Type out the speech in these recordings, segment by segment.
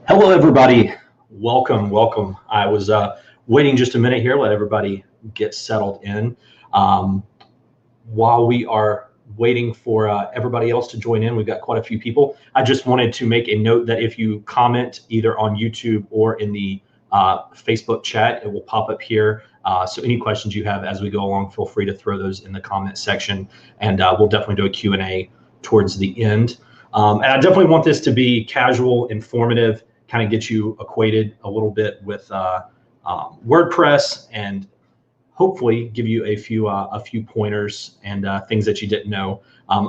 Hello, everybody. Welcome, welcome. I was waiting just a minute here, let everybody get settled in. While we are waiting for everybody else to join in, we've got quite a few people. I just wanted to make a note that if you comment either on YouTube or in the Facebook chat, it will pop up here. So any questions you have as we go along, feel free to throw those in the comment section, and we'll definitely do a Q&A towards the end. And I definitely want this to be casual, informative, kind of get you acquainted a little bit with WordPress, and hopefully give you a few pointers and things that you didn't know.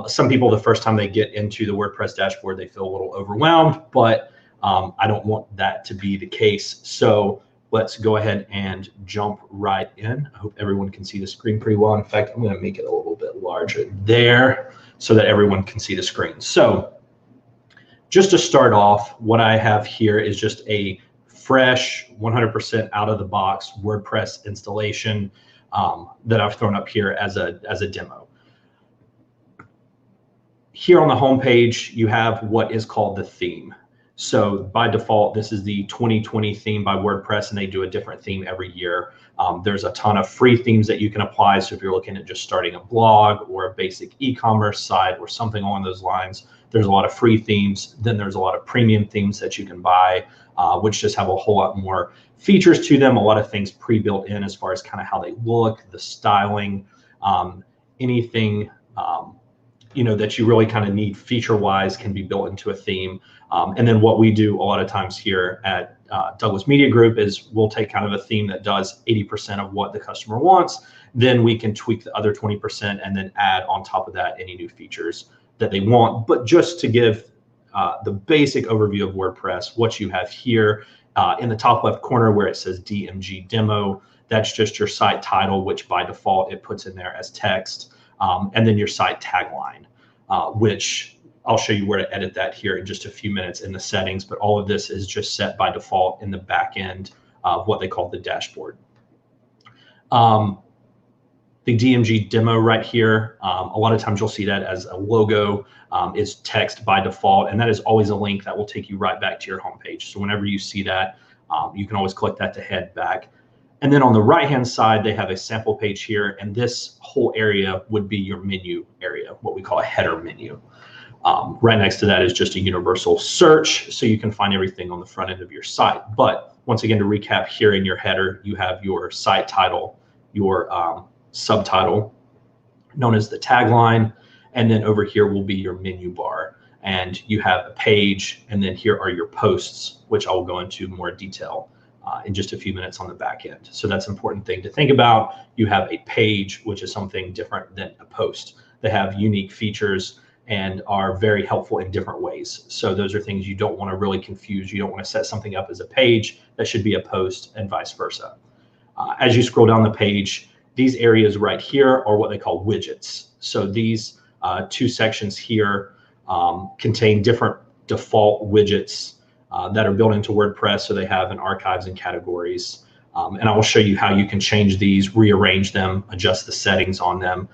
Some people, the first time they get into the WordPress dashboard, they feel a little overwhelmed, but I don't want that to be the case. So let's go ahead and jump right in. I hope everyone can see the screen pretty well. In fact, I'm going to make it a little bit larger there so that everyone can see the screen. So just to start off, what I have here is just a fresh 100% out of the box WordPress installation that I've thrown up here as a demo. Here on the home page, you have what is called the theme. So by default, this is the 2020 theme by WordPress, and they do a different theme every year. There's a ton of free themes that you can apply. So if you're looking at just starting a blog or a basic e-commerce site or something along those lines, there's a lot of free themes. Then there's a lot of premium themes that you can buy, which just have a whole lot more features to them, a lot of things pre-built in as far as kind of how they look, the styling, anything that you really kind of need feature-wise can be built into a theme. And then what we do a lot of times here at Douglas Media Group is we'll take kind of a theme that does 80% of what the customer wants. Then we can tweak the other 20% and then add on top of that any new features that they want. But just to give the basic overview of WordPress, what you have here in the top left corner where it says DMG demo, that's just your site title, which by default it puts in there as text. And then your site tagline, which I'll show you where to edit that here in just a few minutes in the settings, but all of this is just set by default in the back end of what they call the dashboard. The DMG demo right here, a lot of times you'll see that as a logo, is text by default, and that is always a link that will take you right back to your homepage. So whenever you see that, you can always click that to head back. And then on the right-hand side, they have a sample page here, and this whole area would be your menu area, what we call a header menu. Right next to that is just a universal search, so you can find everything on the front end of your site. But once again, to recap, here in your header, you have your site title, your subtitle, known as the tagline, and then over here will be your menu bar. And you have a page, and then here are your posts, which I will go into more detail in just a few minutes on the back end. So that's an important thing to think about. You have a page, which is something different than a post. They have unique features and are very helpful in different ways. So those are things you don't want to really confuse. You don't want to set something up as a page that should be a post and vice versa. As you scroll down the page, these areas right here are what they call widgets. So these two sections here contain different default widgets that are built into WordPress, so they have an archives and categories. And I will show you how you can change these, rearrange them, adjust the settings on them,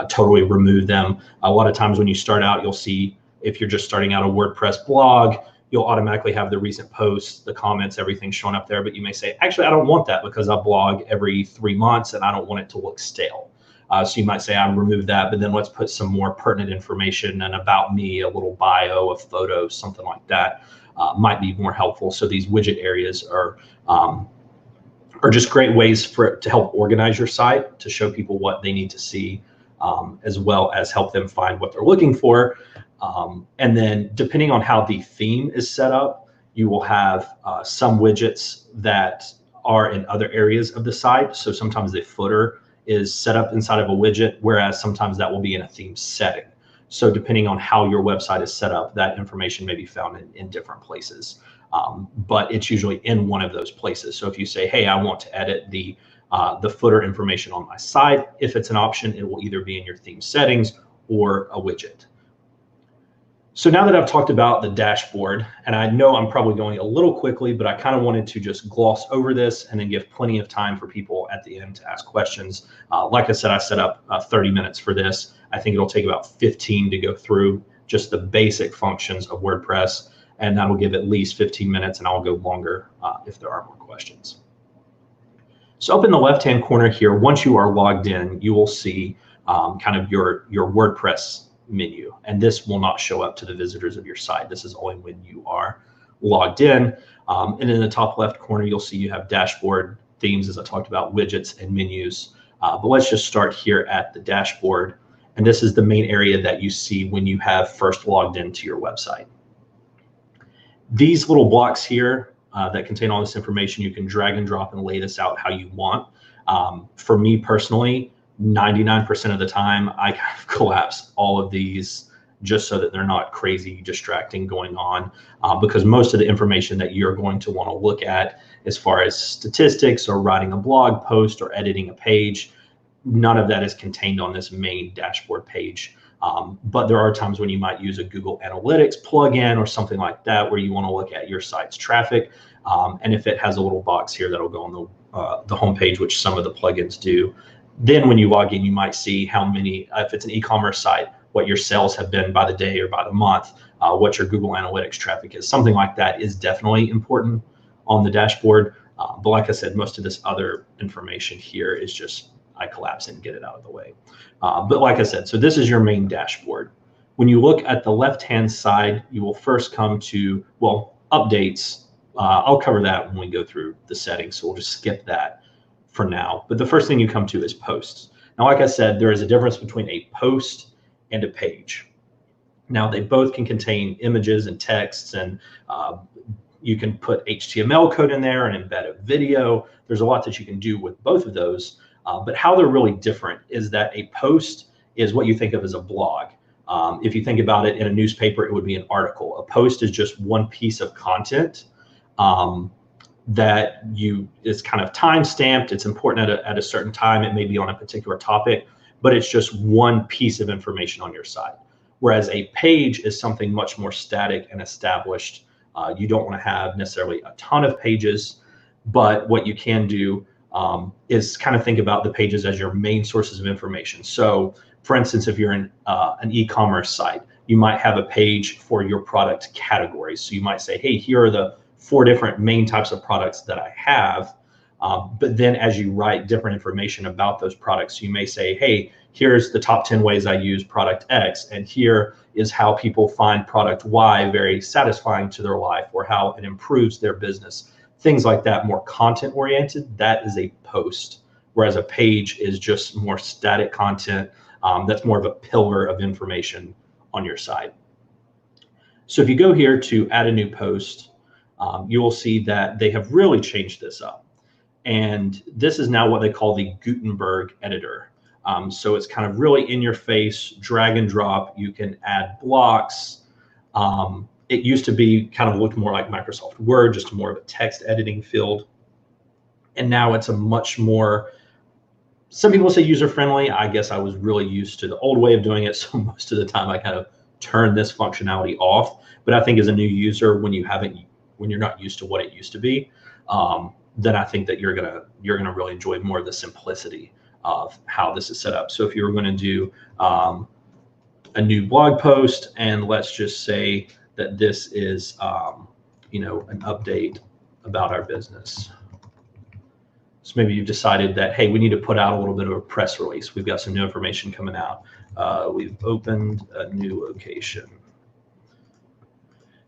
totally remove them. A lot of times when you start out, you'll see if you're just starting out a WordPress blog, you'll automatically have the recent posts, the comments, everything showing up there. But you may say, actually, I don't want that because I blog every 3 months and I don't want it to look stale. So you might say, I'll remove that, but then let's put some more pertinent information and about me, a little bio, a photo, something like that. Might be more helpful. So these widget areas are just great ways to help organize your site, to show people what they need to see, as well as help them find what they're looking for. And then depending on how the theme is set up, you will have some widgets that are in other areas of the site. So sometimes the footer is set up inside of a widget, whereas sometimes that will be in a theme setting. So depending on how your website is set up, that information may be found in different places, but it's usually in one of those places. So if you say, hey, I want to edit the footer information on my site, if it's an option, it will either be in your theme settings or a widget. So now that I've talked about the dashboard, and I know I'm probably going a little quickly, but I kind of wanted to just gloss over this and then give plenty of time for people at the end to ask questions. Like I said, I set up 30 minutes for this. I think it'll take about 15 to go through just the basic functions of WordPress. and that'll give at least 15 minutes, and I'll go longer if there are more questions. So up in the left-hand corner here, once you are logged in, you will see kind of your WordPress menu, and this will not show up to the visitors of your site. This is only when you are logged in. And in the top left corner, you'll see you have dashboard, themes, as I talked about, widgets, and menus. But let's just start here at the dashboard. And this is the main area that you see when you have first logged into your website. These little blocks here that contain all this information, you can drag and drop and lay this out how you want. For me personally, 99% of the time, I kind of collapse all of these just so that they're not crazy, distracting going on, because most of the information that you're going to want to look at as far as statistics or writing a blog post or editing a page, none of that is contained on this main dashboard page. But there are times when you might use a Google Analytics plugin or something like that where you want to look at your site's traffic. And if it has a little box here that'll go on the home page, which some of the plugins do, then when you log in, you might see how many, if it's an e-commerce site, what your sales have been by the day or by the month, what your Google Analytics traffic is. Something like that is definitely important on the dashboard. But like I said, most of this other information here is just, I collapse it and get it out of the way. But like I said, so this is your main dashboard. When you look at the left-hand side, you will first come to, well, updates. I'll cover that when we go through the settings, so we'll just skip that for now. But the first thing you come to is posts. Now, like I said, there is a difference between a post and a page. Now, they both can contain images and texts, and you can put HTML code in there and embed a video. There's a lot that you can do with both of those. But how they're really different is that a post is what you think of as a blog. If you think about it in a newspaper, it would be an article. A post is just one piece of content that is kind of time stamped. It's important at a certain time. It may be on a particular topic, but it's just one piece of information on your site. Whereas a page is something much more static and established. You don't want to have necessarily a ton of pages, but what you can do is kind of think about the pages as your main sources of information. So for instance, if you're in an e-commerce site, you might have a page for your product categories. So you might say, hey, here are the 4 different main types of products that I have. But then as you write different information about those products, you may say, hey, here's the top 10 ways I use product X, and here is how people find product Y very satisfying to their life, or how it improves their business. Things like that, more content oriented, that is a post. Whereas a page is just more static content. That's more of a pillar of information on your site. So if you go here to add a new post, you will see that they have really changed this up. And this is now what they call the Gutenberg Editor. So it's kind of really in your face, drag and drop. You can add blocks. It used to be kind of looked more like Microsoft Word, just more of a text editing field. And now it's a much more, some people say user-friendly. I guess I was really used to the old way of doing it. So most of the time I kind of turn this functionality off. But I think as a new user, when you're not used to what it used to be, then I think that you're gonna really enjoy more of the simplicity of how this is set up. So if you were going to do a new blog post, and let's just say that this is an update about our business. So maybe you've decided that, hey, we need to put out a little bit of a press release. We've got some new information coming out. We've opened a new location.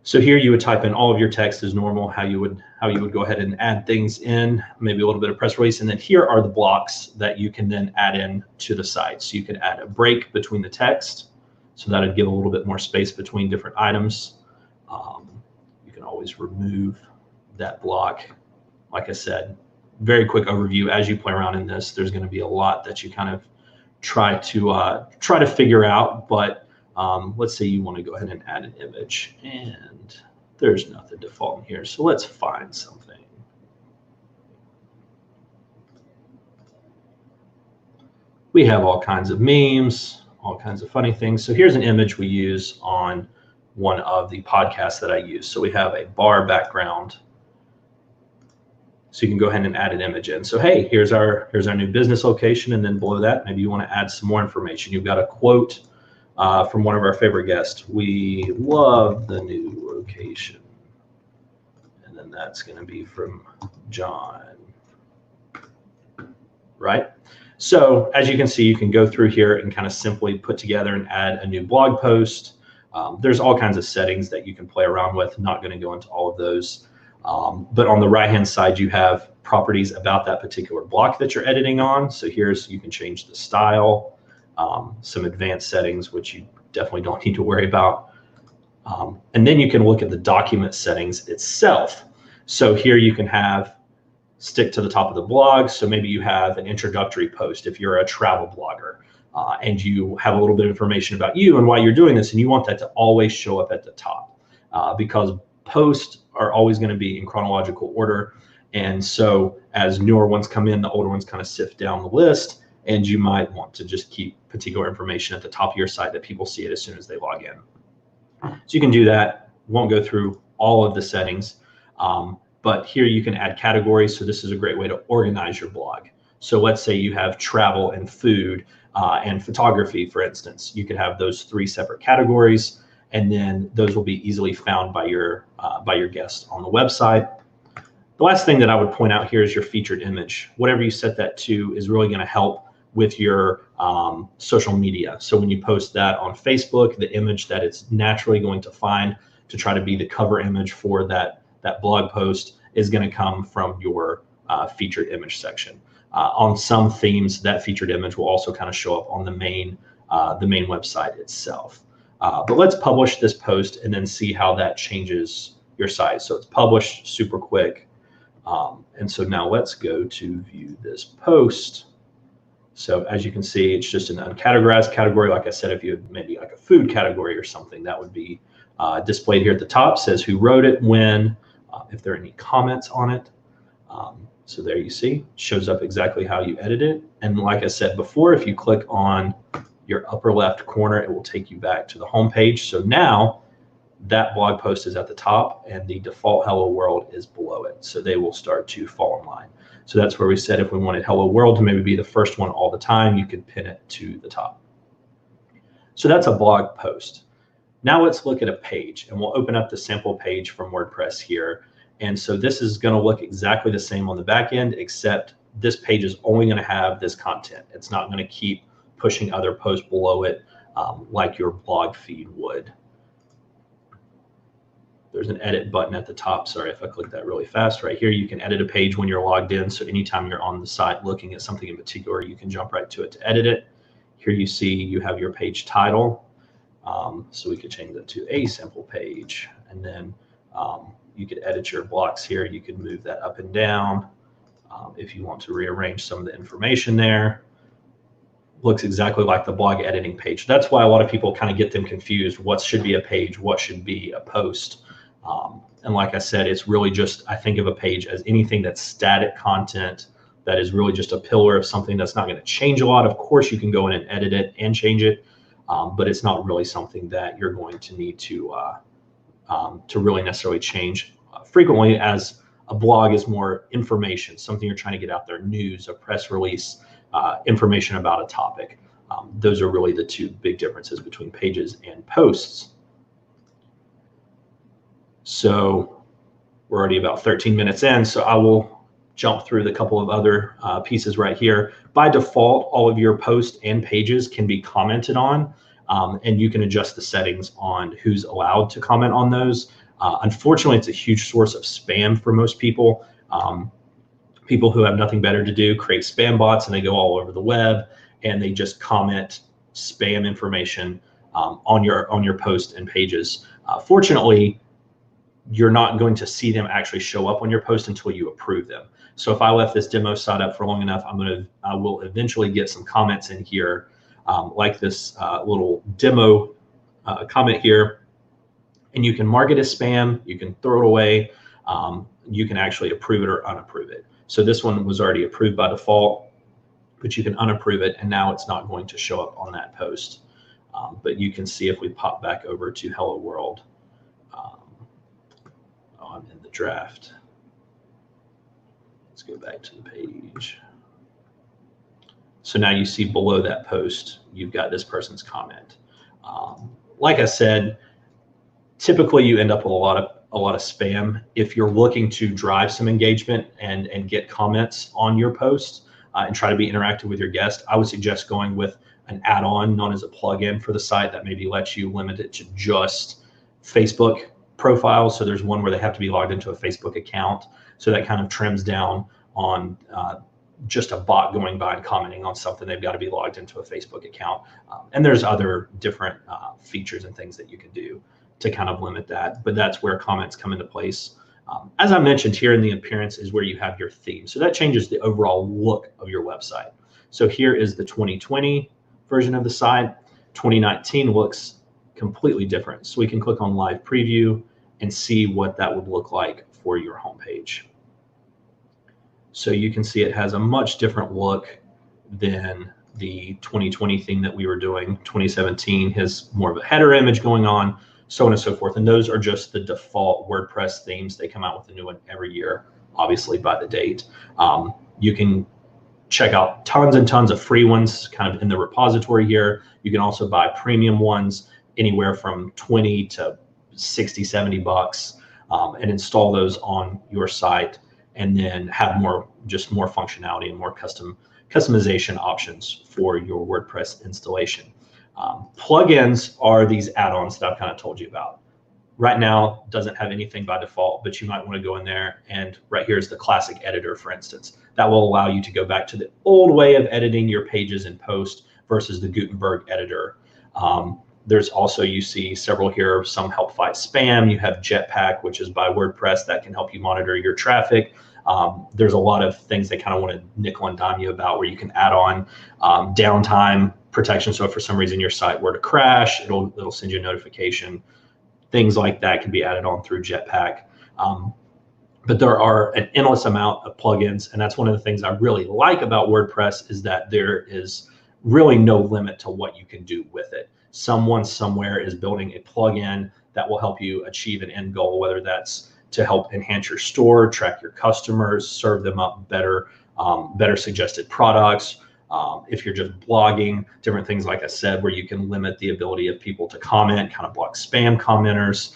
So here you would type in all of your text as normal, how you would go ahead and add things in, maybe a little bit of press release, and then here are the blocks that you can then add in to the site. So you could add a break between the text, so that would give a little bit more space between different items. You can always remove that block. Like I said, very quick overview. As you play around in this, there's going to be a lot that you kind of try to figure out, but let's say you want to go ahead and add an image, and there's nothing default in here. So let's find something. We have all kinds of memes, all kinds of funny things. So here's an image we use on one of the podcasts that I use. So we have a bar background. So you can go ahead and add an image in. So hey, here's our new business location, and then below that, maybe you want to add some more information. You've got a quote from one of our favorite guests. We love the new location. And then that's going to be from John, right? So as you can see, you can go through here and kind of simply put together and add a new blog post. There's all kinds of settings that you can play around with. Not going to go into all of those. But on the right-hand side, you have properties about that particular block that you're editing on. So here's, you can change the style, some advanced settings, which you definitely don't need to worry about. And then you can look at the document settings itself. So here you can have stick to the top of the blog. So maybe you have an introductory post if you're a travel blogger, and you have a little bit of information about you and why you're doing this, and you want that to always show up at the top, because posts are always going to be in chronological order. And so as newer ones come in, the older ones kind of sift down the list, and you might want to just keep particular information at the top of your site that people see it as soon as they log in. So you can do that. Won't go through all of the settings, but here you can add categories. So this is a great way to organize your blog. So let's say you have travel and food and photography, for instance. You could have those 3 separate categories, and then those will be easily found by your guest on the website. The last thing that I would point out here is your featured image. Whatever you set that to is really going to help with your social media. So when you post that on Facebook, the image that it's naturally going to find to try to be the cover image for that blog post is going to come from your featured image section. On some themes, that featured image will also kind of show up on the main website itself. But let's publish this post and then see how that changes your site. So it's published super quick. And so now let's go to view this post. So as you can see, it's just an uncategorized category. Like I said, if you had maybe like a food category or something, that would be displayed here at the top. Says who wrote it, when, if there are any comments on it. So there you see, shows up exactly how you edit it. And like I said before, if you click on your upper left corner, it will take you back to the home page. So now that blog post is at the top and the default hello world is below it. So they will start to fall in line. So that's where we said if we wanted hello world to maybe be the first one all the time, you could pin it to the top. So that's a blog post. Now let's look at a page, and we'll open up the sample page from WordPress here. And so this is going to look exactly the same on the back end, except this page is only going to have this content. It's not going to keep pushing other posts below it like your blog feed would. There's an edit button at the top. Sorry if I click that really fast. Right here, you can edit a page when you're logged in. So anytime you're on the site looking at something in particular, you can jump right to it to edit it. Here you see you have your page title. So we could change that to a sample page. And then you could edit your blocks here. You could move that up and down if you want to rearrange some of the information there. Looks exactly like the blog editing page. That's why a lot of people kind of get them confused. What should be a page? What should be a post? And like I said, it's really just, I think of a page as anything that's static content that is really just a pillar of something that's not going to change a lot. Of course, you can go in and edit it and change it, but it's not really something that you're going to need to really necessarily change frequently, as a blog is more information, something you're trying to get out there, news, a press release, information about a topic. Those are really the 2 big differences between pages and posts. So we're already about 13 minutes in, so I will jump through the couple of other pieces right here. By default, all of your posts and pages can be commented on, and you can adjust the settings on who's allowed to comment on those. Unfortunately, it's a huge source of spam for most people. People who have nothing better to do create spam bots, and they go all over the web and they just comment spam information on your posts and pages. Fortunately, you're not going to see them actually show up on your post until you approve them. So if I left this demo site up for long enough, I will eventually get some comments in here, like this little demo comment here, and you can mark it as spam. You can throw it away. You can actually approve it or unapprove it. So this one was already approved by default, but you can unapprove it, and now it's not going to show up on that post. But you can see if we pop back over to Hello World. I'm in the draft. Let's go back to the page. So now you see below that post, you've got this person's comment. Like I said, Typically you end up with a lot of spam. If you're looking to drive some engagement and get comments on your post and try to be interactive with your guest, I would suggest going with an add-on known as a plugin for the site that maybe lets you limit it to just Facebook profiles. So there's one where they have to be logged into a Facebook account. So that kind of trims down on just a bot going by and commenting on something. They've got to be logged into a Facebook account. And there's other different features and things that you can do to kind of limit that, but that's where comments come into place. As I mentioned, here in the appearance is where you have your theme. So that changes the overall look of your website. So here is the 2020 version of the site. 2019 looks completely different. So we can click on live preview and see what that would look like for your homepage. So you can see it has a much different look than the 2020 theme that we were doing. 2017 has more of a header image going on, so on and so forth. And those are just the default WordPress themes. They come out with a new one every year, obviously by the date. You can check out tons and tons of free ones kind of in the repository here. You can also buy premium ones anywhere from 20 to 60, 70 bucks and install those on your site, and then have more functionality and more customization options for your WordPress installation. Plugins are these add-ons that I've kind of told you about. Right now, doesn't have anything by default, but you might want to go in there, and right here is the classic editor, for instance. That will allow you to go back to the old way of editing your pages in post versus the Gutenberg editor. There's also, you see several here, some help fight spam. You have Jetpack, which is by WordPress, that can help you monitor your traffic. There's a lot of things they kind of want to nickel and dime you about, where you can add on downtime protection. So if for some reason your site were to crash, it'll send you a notification. Things like that can be added on through Jetpack. But there are an endless amount of plugins, and that's one of the things I really like about WordPress, is that there is really no limit to what you can do with it. Someone somewhere is building a plugin that will help you achieve an end goal, whether that's to help enhance your store, track your customers, serve them up better, better suggested products. If you're just blogging, different things, like I said, where you can limit the ability of people to comment, kind of block spam commenters,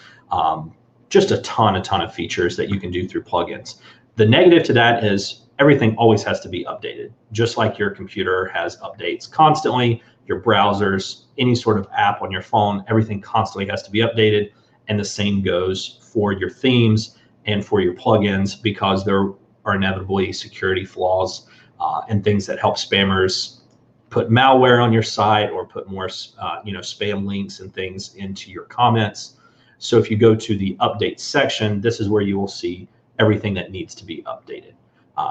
just a ton of features that you can do through plugins. The negative to that is everything always has to be updated. Just like your computer has updates constantly, your browsers, any sort of app on your phone, everything constantly has to be updated. And the same goes for your themes and for your plugins, because there are inevitably security flaws and things that help spammers put malware on your site, or put more spam links and things into your comments. So if you go to the update section, this is where you will see everything that needs to be updated.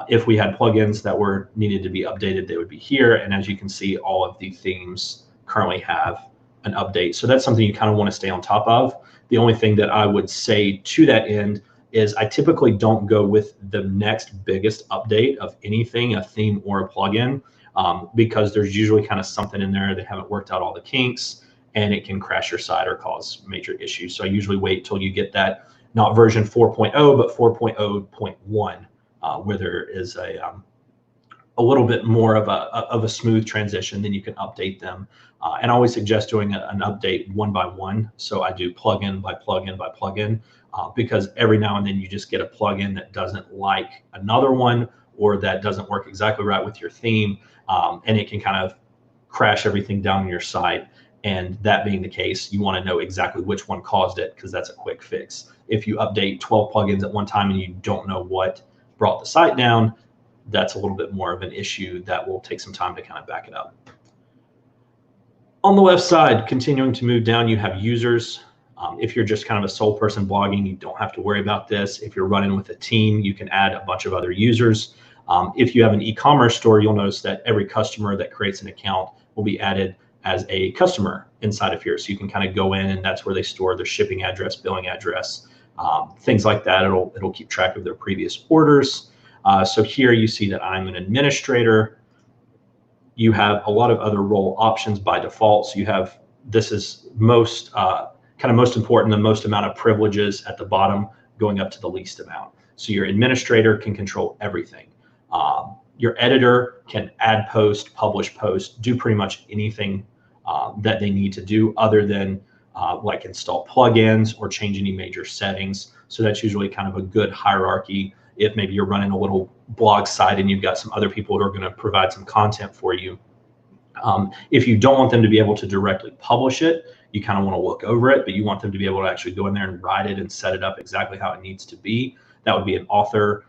If we had plugins that were needed to be updated, they would be here. And as you can see, all of the themes currently have an update. So that's something you kind of want to stay on top of. The only thing that I would say to that end is I typically don't go with the next biggest update of anything, a theme or a plugin, because there's usually kind of something in there that haven't worked out all the kinks, and it can crash your site or cause major issues. So I usually wait till you get that, not version 4.0, but 4.0.1, where there is a little bit more of a smooth transition. Then you can update them. And I always suggest doing an update one by one. So I do plugin by plugin by plugin, because every now and then you just get a plugin that doesn't like another one, or that doesn't work exactly right with your theme, and it can kind of crash everything down your site. And that being the case, you want to know exactly which one caused it, because that's a quick fix. If you update 12 plugins at one time and you don't know what brought the site down, that's a little bit more of an issue that will take some time to kind of back it up. On the left side, continuing to move down, you have users. If you're just kind of a sole person blogging, you don't have to worry about this. If you're running with a team, you can add a bunch of other users. If you have an e-commerce store, you'll notice that every customer that creates an account will be added as a customer inside of here. So you can kind of go in, and that's where they store their shipping address, billing address, things like that. It'll keep track of their previous orders. So here you see that I'm an administrator. You have a lot of other role options by default. So you have, this is most important, the most amount of privileges at the bottom going up to the least amount. So your administrator can control everything. Your editor can add post, publish post, do pretty much anything that they need to do, other than like install plugins or change any major settings. So that's usually kind of a good hierarchy. If maybe you're running a little blog site and you've got some other people who are going to provide some content for you. If you don't want them to be able to directly publish it, you kind of want to look over it, but you want them to be able to actually go in there and write it and set it up exactly how it needs to be. That would be an author,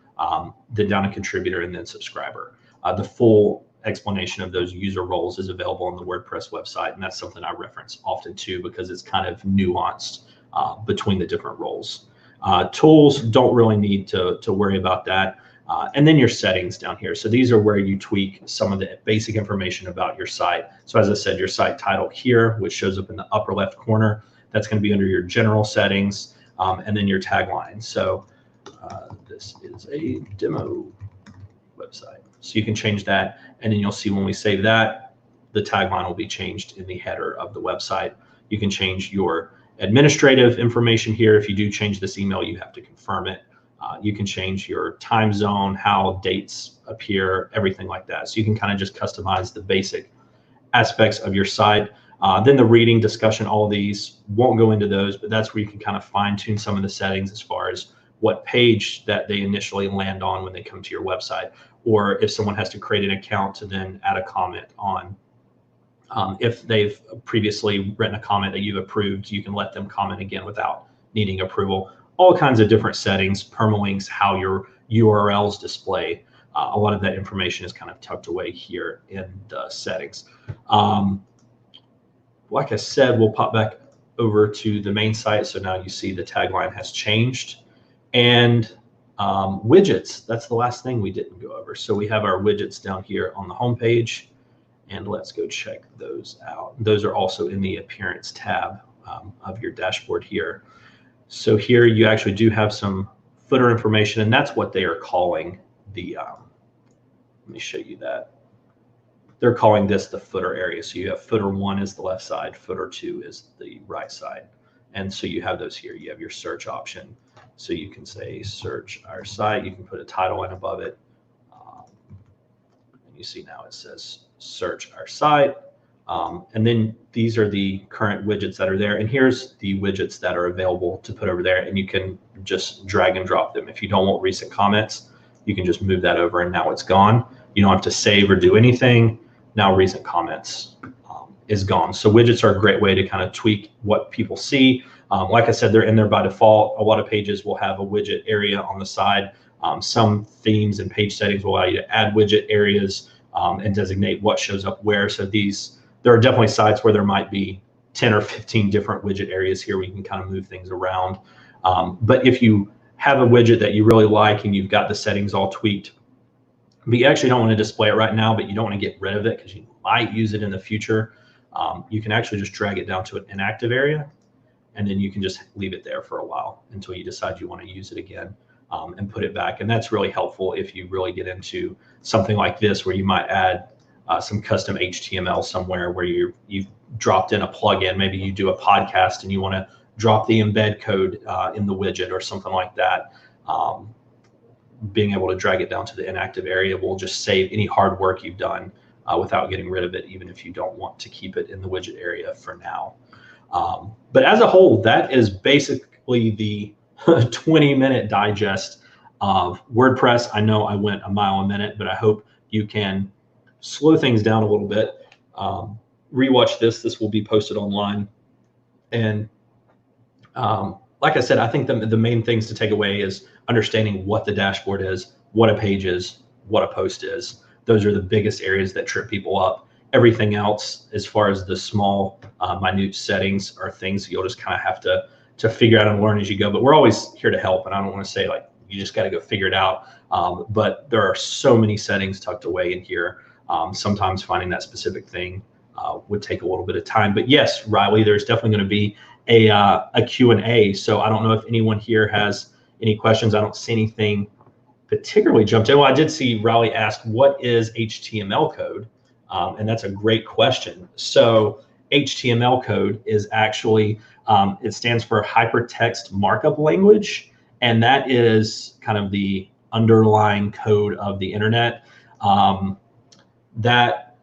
then down a contributor, and then subscriber. The full explanation of those user roles is available on the WordPress website, and that's something I reference often too, because it's kind of nuanced between the different roles. Tools, don't really need to worry about that. And then your settings down here. So these are where you tweak some of the basic information about your site. So as I said, your site title here, which shows up in the upper left corner, that's going to be under your general settings, and then your tagline. So this is a demo website. So you can change that, and then you'll see when we save that, the tagline will be changed in the header of the website. You can change your administrative information here. If you do change this email, you have to confirm it. You can change your time zone, how dates appear, everything like that. So you can kind of just customize the basic aspects of your site. Then the reading, discussion, all of these, won't go into those, but that's where you can kind of fine tune some of the settings as far as what page that they initially land on when they come to your website, or if someone has to create an account to then add a comment on. If they've previously written a comment that you've approved, you can let them comment again without needing approval. All kinds of different settings, permalinks, how your URLs display. A lot of that information is kind of tucked away here in the settings. Like I said, we'll pop back over to the main site. So now you see the tagline has changed. And widgets, that's the last thing we didn't go over. So we have our widgets down here on the home page, and let's go check those out. Those are also in the appearance tab of your dashboard here. So here you actually do have some footer information, and that's what they are calling the, let me show you that. They're calling this the footer area. So you have footer 1 is the left side, footer 2 is the right side. And so you have those here. You have your search option. So you can say search our site. You can put a title in above it. And you see now it says search our site. And then these are the current widgets that are there. And here's the widgets that are available to put over there. And you can just drag and drop them. If you don't want recent comments, you can just move that over and now it's gone. You don't have to save or do anything. Now recent comments is gone. So widgets are a great way to kind of tweak what people see. Like I said, they're in there by default. A lot of pages will have a widget area on the side. Some themes and page settings will allow you to add widget areas and designate what shows up where. So there are definitely sites where there might be 10 or 15 different widget areas here where you can kind of move things around. But if you have a widget that you really like and you've got the settings all tweaked, but you actually don't want to display it right now, but you don't want to get rid of it because you might use it in the future, you can actually just drag it down to an inactive area, and then you can just leave it there for a while until you decide you want to use it again, and put it back. And that's really helpful if you really get into something like this where you might add some custom HTML somewhere where you've dropped in a plugin. Maybe you do a podcast and you want to drop the embed code in the widget or something like that. Being able to drag it down to the inactive area will just save any hard work you've done without getting rid of it, even if you don't want to keep it in the widget area for now. But as a whole, that is basically the 20-minute digest of WordPress. I know I went a mile a minute, but I hope you can slow things down a little bit. Rewatch this. This will be posted online. And like I said, I think the main things to take away is understanding what the dashboard is, what a page is, what a post is. Those are the biggest areas that trip people up. Everything else, as far as the small, minute settings, are things you'll just kind of have to figure out and learn as you go. But we're always here to help, and I don't want to say like you just got to go figure it out. But there are so many settings tucked away in here. Sometimes finding that specific thing would take a little bit of time. But yes, Riley, there's definitely going to be a Q&A. So I don't know if anyone here has any questions. I don't see anything particularly jumped in. Well, I did see Riley ask, what is HTML code? And that's a great question. So HTML code is actually, it stands for hypertext markup language. And that is kind of the underlying code of the internet. That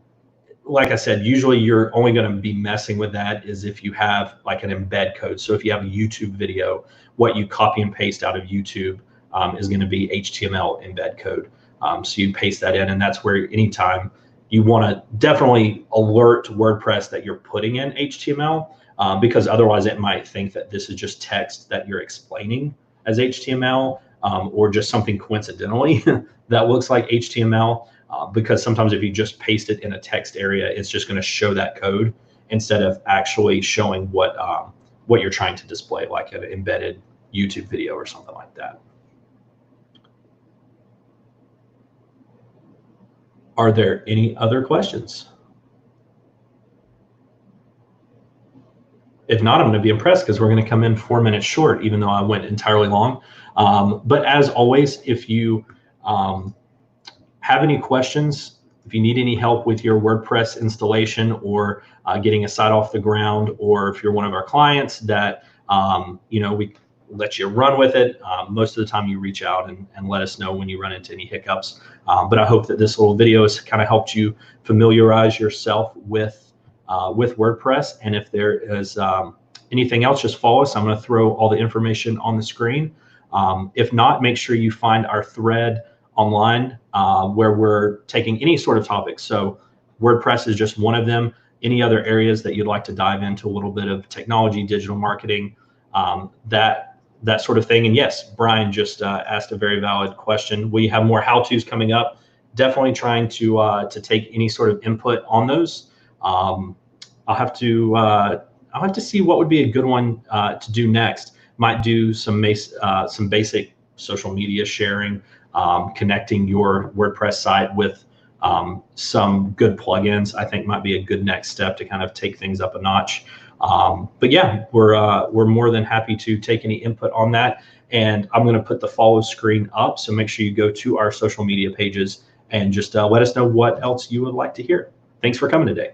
like I said, usually you're only going to be messing with that is if you have like an embed code. So if you have a YouTube video, what you copy and paste out of YouTube is going to be HTML embed code. So you paste that in, and that's where anytime you want to definitely alert WordPress that you're putting in HTML, because otherwise it might think that this is just text that you're explaining as HTML, or just something coincidentally that looks like HTML. Because sometimes if you just paste it in a text area, it's just going to show that code instead of actually showing what you're trying to display, like an embedded YouTube video or something like that. Are there any other questions? If not, I'm going to be impressed because we're going to come in 4 minutes short, even though I went entirely long. But as always, if you have any questions, if you need any help with your WordPress installation or getting a site off the ground, or if you're one of our clients that we let you run with it, most of the time you reach out and let us know when you run into any hiccups. But I hope that this little video has kind of helped you familiarize yourself with WordPress. And if there is anything else, just follow us. I'm going to throw all the information on the screen. If not, make sure you find our thread online where we're taking any sort of topic. So WordPress is just one of them. Any other areas that you'd like to dive into a little bit of technology, digital marketing, that sort of thing. And yes, Brian just asked a very valid question. We have more how-tos coming up. Definitely trying to take any sort of input on those. I'll have to see what would be a good one to do next. Might do some basic social media sharing, connecting your WordPress site with some good plugins. I think might be a good next step to kind of take things up a notch. But yeah, we're more than happy to take any input on that. And I'm going to put the follow screen up, so make sure you go to our social media pages and just let us know what else you would like to hear. Thanks for coming today.